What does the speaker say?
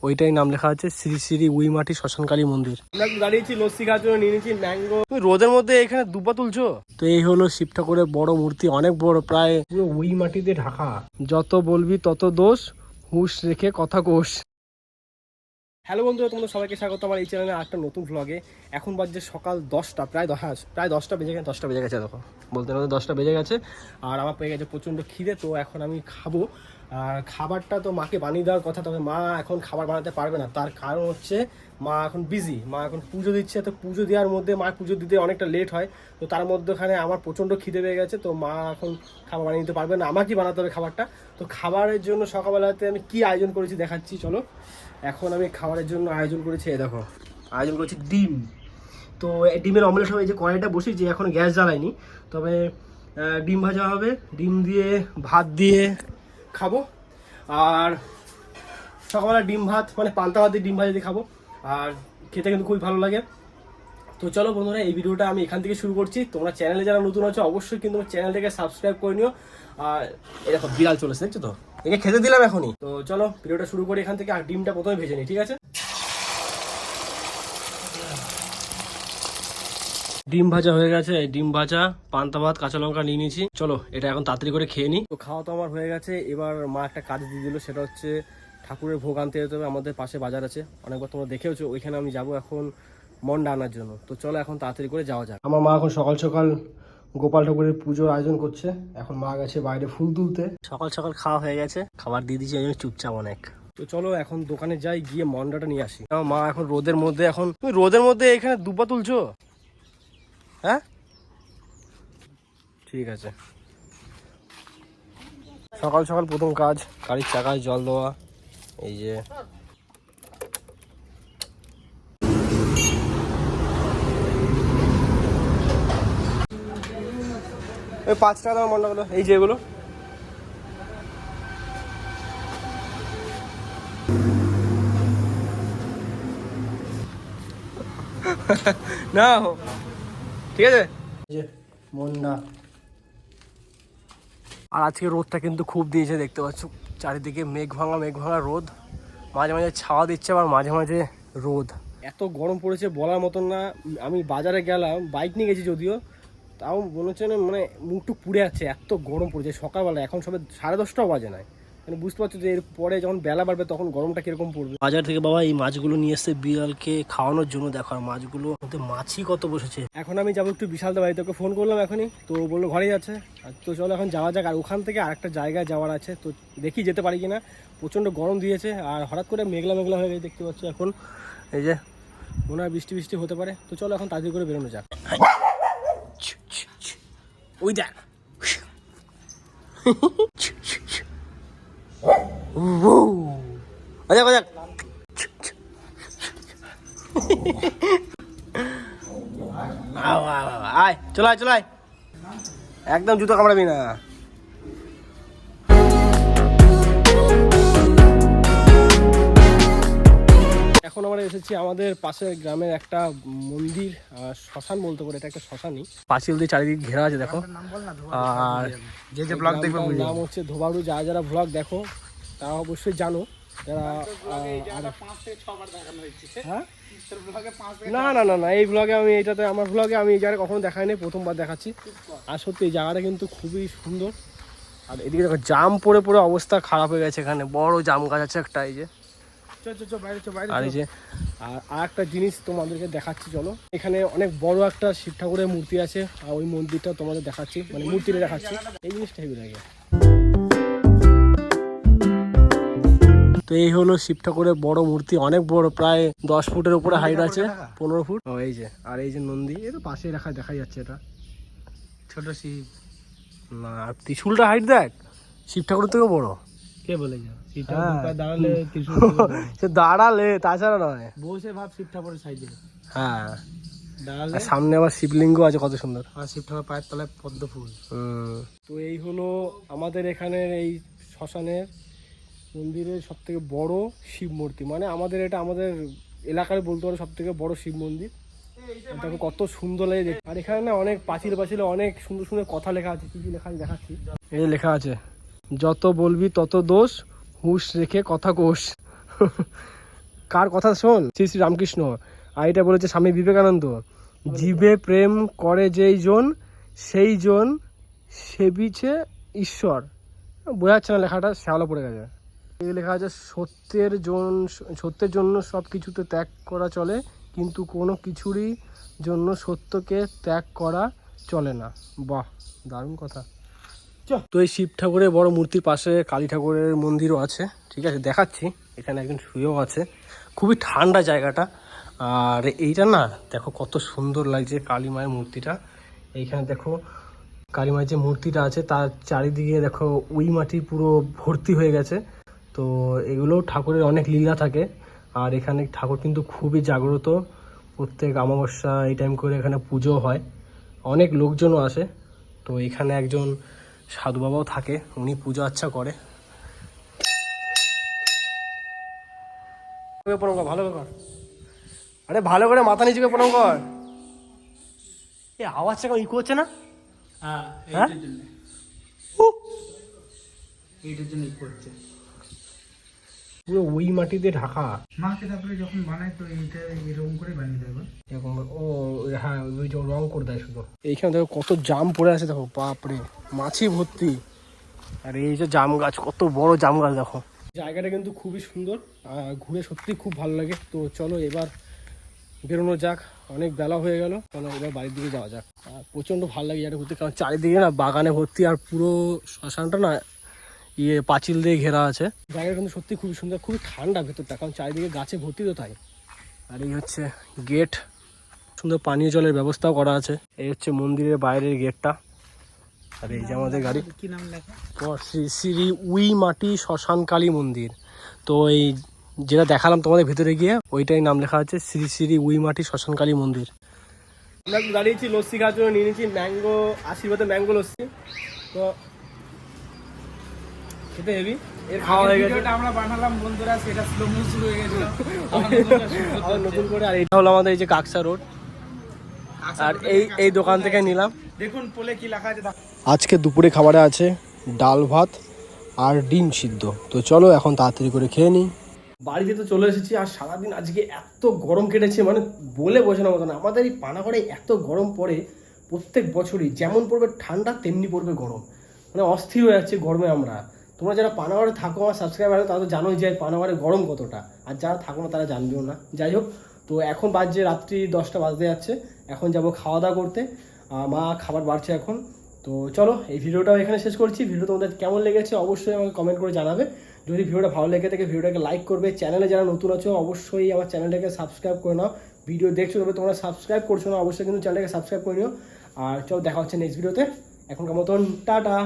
ওইটাই নাম লেখা আছে শ্রী শ্রী উইমাটি শ্মশানকালী মন্দির। আমরা দাঁড়িয়েছি লস্যি খাওয়ার জন্য, নিয়ে নিয়েছি ম্যাঙ্গো। তুমি রোদের মধ্যে এখানে দুপা তুলছো? তো এই হলো শিব ঠাকুরের বড় মূর্তি, অনেক বড়, প্রায় পুরো উই মাটিতে ঢাকা। যত বলবি তত দোষ, হুঁশ রেখে কথা কোষ। হ্যালো বন্ধুরা, তোমাদের সবাইকে স্বাগত আমার এই চ্যানেলে একটা নতুন ভ্লগে। এখন বাজছে সকাল 10টা, প্রায় 10টা বেজে গেছে। 10টা বেজে গেছে, দেখো বলতে বলতে 10টা বেজে গেছে। আর আমার পেয়ে গেছে প্রচণ্ড খিদে, তো এখন আমি খাবো। আর খাবারটা তো মাকে বানিয়ে দেওয়ার কথা, তবে মা এখন খাবার বানাতে পারবে না। তার কারণ হচ্ছে মা এখন বিজি, মা এখন পুজো দিচ্ছে। তো পুজো দেওয়ার মধ্যে মা পুজো দিতে অনেকটা লেট হয়, তো তার মধ্যেখানে আমার প্রচণ্ড খিদে পেয়ে গেছে। তো মা এখন খাবার বানিয়ে দিতে পারবে না, আমাকেই বানাতে হবে খাবারটা। তো খাবারের জন্য সকালবেলাতে আমি কি আয়োজন করেছি দেখাচ্ছি, চলো। এখন আমি খাবারের জন্য আয়োজন করেছি, এই দেখো আয়োজন করেছি ডিম। তো ডিমের অমলেট হবে, এই যে কড়াইটা বসিয়েছি, এখন গ্যাস জ্বালাইনি। তবে ডিম ভাজা হবে, ডিম দিয়ে ভাত দিয়ে খাবো। আর সকালবেলা ডিম ভাত মানে পান্তা ভাত দিয়ে ডিম ভাজা দিয়ে খাবো, আর খেতে কিন্তু খুবই ভালো লাগে। তো চলো বন্ধুরা, এই ভিডিওটা আমি এখান থেকে শুরু করছি। তোমরা চ্যানেলে যারা নতুন আছো অবশ্যই কিন্তু চ্যানেলটাকে সাবস্ক্রাইব করে নিও। আর এই দেখো বিড়াল চলেছে, দেখছো তো, একে খেতে দিলাম এখনই। তো চলো ভিডিওটা শুরু করি এখান থেকে। আর ডিমটা প্রথমে ভেজে নিই, ঠিক আছে। ডিম ভাজা হয়ে গেছে, ডিম ভাজা, পান্তা ভাত, কাঁচা লঙ্কা নিয়ে নিয়েছি। চলো এটা এখন তাড়াতাড়ি করে খেয়ে নিই। তো খাওয়া তো আমার হয়ে গেছে। এবার মা একটা কাজ দিয়ে দিল, সেটা হচ্ছে ঠাকুরের ভোগ আনতে যেতে হবে। আমাদের পাশে বাজার আছে, অনেকবার তোমরা দেখেওছো, ওইখানে আমি যাবো এখন মন্ডা আনার জন্য। তো চলো এখন তাড়াতাড়ি করে যাওয়া যাক। আমার মা এখন সকাল সকাল গোপাল ঠাকুরের পুজোর আয়োজন করছে। এখন মা গেছে বাইরে ফুল তুলতে। সকাল সকাল খাওয়া হয়ে গেছে, খাবার দিয়ে দিয়েছি, আমি চুপচাপ অনেক। তো চলো এখন দোকানে যাই, গিয়ে মন্ডাটা নিয়ে আসি। আমার মা এখন রোদের মধ্যে, এখন তুমি রোদের মধ্যে এখানে দুপা তুলছো? হ্যাঁ ঠিক আছে। সকাল সকাল প্রথম কাজ গাড়ির চাকায় জল দেওয়া। এই যে ওই 5 টাকা দাম মন্ডাগুলো, এই যে এগুলো। না ঠিক আছে, যে মন্ডা। আর আজকে রোদটা কিন্তু খুব দিয়েছে, দেখতে পাচ্ছ চারিদিকে মেঘ ভাঙা রোদ। মাঝে মাঝে ছাওয়া দিচ্ছে, আবার মাঝে মাঝে রোদ। এত গরম পড়েছে বলার মতন না। আমি বাজারে গেলাম, বাইক নিয়ে গেছি যদিও, তাও মনে হচ্ছে না, মানে মুখটুক পুড়ে যাচ্ছে, এত গরম পড়েছে সকালবেলা। এখন সবে 10:30টাও বাজে নাই, মানে বুঝতে পারছো যে এর পরে যখন বেলা বাড়বে তখন গরমটা কিরকম পড়বে। বাজার থেকে বাবা এই মাছগুলো নিয়ে এসছে বিড়ালকে খাওয়ানোর জন্য। দেখো আর মাছগুলো মাছই কত বসেছে। এখন আমি যাবো একটু বিশালদা বাড়িতে, ওকে ফোন করলাম এখনই, তো বললো ঘরেই আছে। তো চলো এখন যাওয়া যাক। আর ওখান থেকে আরেকটা জায়গায় যাওয়ার আছে, তো দেখি যেতে পারি কিনা। প্রচণ্ড গরম দিয়েছে, আর হঠাৎ করে মেঘলা হয়ে গেছে দেখতে পাচ্ছ। এখন এই যে মনে হয় বৃষ্টি হতে পারে। তো চলো এখন তাড়াতাড়ি করে বেরোনো যাক। ওই দেখ আয় চলাই একদম জুতো কামড়াবি না। এখন আমরা এসেছি আমাদের পাশের গ্রামের একটা মন্দির, শ্মশান বলতে পারে, এটা একটা শ্মশানই। পাঁচিল দিয়ে চারিদিকে ঘেরা আছে দেখো। আর যে ব্লগ দেখবে নাম হচ্ছে ধোবাড়ু। যারা ব্লগ দেখো তারা অবশ্যই জানো। যারা হ্যাঁ না এই ব্লগে আমি এইটাতে আমার ব্লগে আমি এই জায়গাটা কখনো দেখাইনি, প্রথমবার দেখাচ্ছি। আর সত্যি এই জায়গাটা কিন্তু খুবই সুন্দর। আর এদিকে দেখো জাম পড়ে অবস্থা খারাপ হয়ে গেছে। এখানে বড় জাম গাছ আছে একটা, এই যে। আর এই যে আর একটা জিনিস তোমাদেরকে দেখাচ্ছি, চলো। এখানে অনেক বড় একটা শিব ঠাকুরের মূর্তি আছে, আর ওই মন্দিরটা তোমাদের দেখাচ্ছি, মানে মূর্তিটা দেখাচ্ছি। এই জিনিসটা হেভি লাগে। তো এই হলো শিব ঠাকুরের বড় মূর্তি, অনেক বড়, প্রায় 10 ফুটের উপরে হাইট আছে, 15 ফুট। এই যে আর এই যে নন্দী, এই তো পাশে দেখা যাচ্ছে, এটা ছোট শিব না। আর ত্রিশূলটা হাইট দেখ, শিব ঠাকুরের থেকেও বড়। কে বলে দাঁড়ালে তাছাড়া নয়, বসে ভাব শিব ঠাকুরের সাইডে। হ্যাঁ সামনে আবার শিবলিঙ্গ আছে কত সুন্দর, আর শিব ঠাকুর পায়ের তলায় পদ্ম ফুল। তো এই হলো আমাদের এখানের এই শ্মশানের মন্দিরের সব থেকে বড় শিব মূর্তি, মানে আমাদের এটা আমাদের এলাকায় বলতে পারো সব থেকে বড় শিব মন্দির। দেখো কত সুন্দর লাগে। আর এখানে না অনেক পাঁচিলে অনেক সুন্দর কথা লেখা আছে। কি লেখা আছে দেখাচ্ছি, এই লেখা আছে, যত বলবি তত দোষ, হুঁশ রেখে কথা কোষ। কার কথা শোন? শ্রী শ্রী রামকৃষ্ণ। আর এটা বলেছে স্বামী বিবেকানন্দ, জীবে প্রেম করে যেই জন সেই জন সেবিছে ঈশ্বর। বোঝা যাচ্ছে না লেখাটা, শ্যাওলা পড়ে গেছে। এই লেখা আছে সত্যের জন্য সব কিছুতে ত্যাগ করা চলে, কিন্তু কোনো কিছুরই জন্য সত্যকে ত্যাগ করা চলে না। বাহ, দারুণ কথা। তো এই শিব ঠাকুরের বড় মূর্তির পাশে কালী ঠাকুরের মন্দিরও আছে, ঠিক আছে দেখাচ্ছি। এখানে একজন শুয়েও আছে, খুবই ঠান্ডা জায়গাটা। আর এইটা না দেখো কত সুন্দর লাগছে কালী মায়ের মূর্তিটা। এইখানে দেখো কালী মায়ের যে মূর্তিটা আছে তার চারিদিকে দেখো উই মাটি পুরো ভর্তি হয়ে গেছে। তো এগুলো ঠাকুরের অনেক লীলা থাকে। আর এখানে ঠাকুর কিন্তু খুবই জাগ্রত, প্রত্যেক অমাবস্যা এই টাইম করে এখানে পুজো হয়, অনেক লোকজনও আসে। তো এখানে একজন সাধু বাবাও থাকে, উনি পুজো আচ্ছা করে। ভালো কর, আরে ভালো করে মাথা নিচু করে প্রণাম কর। এ আওয়াজটা কেমন ইকো হচ্ছে না? হ্যাঁ, হ্যাঁ? এইটার জন্য করছে পুরো ওই মাটিতে ঢাকা। মাকে তারপরে যখন বানায় তো এইটা এরকম করে বানিয়ে দেবে এরকম ও হ্যাঁ, ওই যে রং করে দেয় শুধু। এইখানে দেখো কত জাম পড়ে আছে, দেখো বাপরে মাছি ভর্তি। আর এই যে জাম গাছ, কত বড় জাম গাছ দেখো। জায়গাটা কিন্তু খুবই সুন্দর, ঘুরে সত্যি খুব ভালো লাগে। তো চলো এবার বেরোনো যাক, অনেক বেলা হয়ে গেল, চলো এবার বাড়ির দিকে যাওয়া যাক। আর প্রচণ্ড ভালো লাগে জায়গাটা ঘুরতে, কারণ চারিদিকে না বাগানে ভর্তি, আর পুরো শ্মশানটা না পাঁচিল দিয়ে ঘেরা আছে। জায়গাটা কিন্তু সত্যি খুবই সুন্দর, খুবই ঠান্ডা ভেতরটা, কারণ চারিদিকে গাছে ভর্তি তো তাই। আর এই হচ্ছে গেট, সুন্দর পানীয় জলের ব্যবস্থাও করা আছে। এই হচ্ছে মন্দিরের বাইরের গেটটা। আর এই যে আমাদের গাড়ি, কি নাম লেখা? শ্রী শ্রী উই মাটি শ্মশান কালী মন্দির। তো এই যেটা দেখালাম তোমাদের ভেতরে গিয়ে, ওইটাই নাম লেখা আছে শ্রী শ্রী উই মাটি শ্মশান কালী মন্দির। আমরা দাঁড়িয়েছি লস্যি খাওয়ার জন্য, নিয়ে নিয়েছি ম্যাঙ্গো, আশীর্বাদের ম্যাঙ্গো লস্যি। তো খেতে হেবি, এর খাওয়া হয়ে গেছে। আমরা বানালাম বন্ধুরা, সেটা স্লো মোশন শুরু হয়ে গেছিল আবার নতুন করে। আর এটা হলো আমাদের এই যে কাকসা রোড, আর এই দোকান থেকে নিলাম। দেখুন পোলে কি লেখা আছে। আজকে দুপুরে খাবারে আছে ডাল ভাত আর ডিম সিদ্ধ। তো চলো এখন তাড়াতাড়ি করে খেয়ে নিই। বাড়িতে তো চলে এসেছি, আর সারাদিন আজকে এত গরম কেটেছে, মানে বলে বোঝানোর মতো না। আমাদের এই পানাগড়ে এত গরম পড়ে প্রত্যেক বছরই, যেমন পড়বে ঠান্ডা তেমনি পড়বে গরম, মানে অস্থির হয়ে যাচ্ছে গরমে আমরা। তোমরা যারা পানাগড়ে থাকো, আমার সাবস্ক্রাইবার তারা তো জানোই যে পানাগড়ে গরম কতটা, আর যারা থাকো না তারা জানবেও না। যাই হোক, তো এখন বাজছে রাত্রি 10টা বাজতে যাচ্ছে, এখন যাব খাওয়া দাওয়া করতে। মা খাবার বাড়ছে এখন। তো চলো এই ভিডিওটাও এখানে শেষ করছি। ভিডিও তোমাদের কেমন লেগেছে অবশ্যই আমাকে কমেন্ট করে জানাবে। যদি ভিডিওটা ভালো লেগে থাকে ভিডিওটাকে লাইক করবে। চ্যানেলে যারা নতুন আছো অবশ্যই আমার চ্যানেলটাকে সাবস্ক্রাইব করে নাও। ভিডিও দেখছো তবে তোমরা সাবস্ক্রাইব করছো না, অবশ্যই কিন্তু চ্যানেলটাকে সাবস্ক্রাইব করে নিও। আর চলো দেখা হচ্ছে নেক্সট ভিডিওতে। এখনকার মতন টাটা।